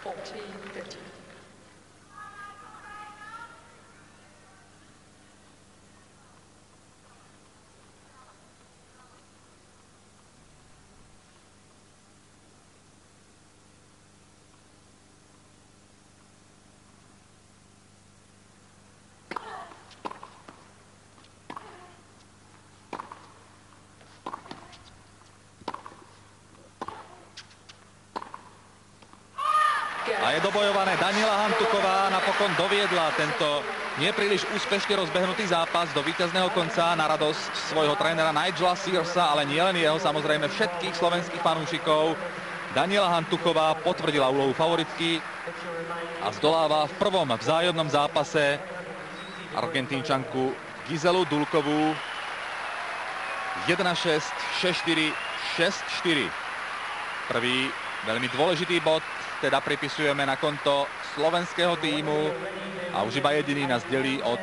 14-15. A je dobojované. Daniela Hantuchová napokon doviedla tento nepríliš úspešne rozbehnutý zápas do víťazného konca na radosť svojho trénera Nigela Searsa, ale nielen jeho, samozrejme všetkých slovenských fanúšikov. Daniela Hantuchová potvrdila úlohu favoritky a zdoláva v prvom vzájomnom zápase Argentínčanku Giselu Dulkovú 1-6, 6-4, 6-4. Prvý veľmi dôležitý bod teda pripisujeme na konto slovenského tímu a už iba jediný nás delí od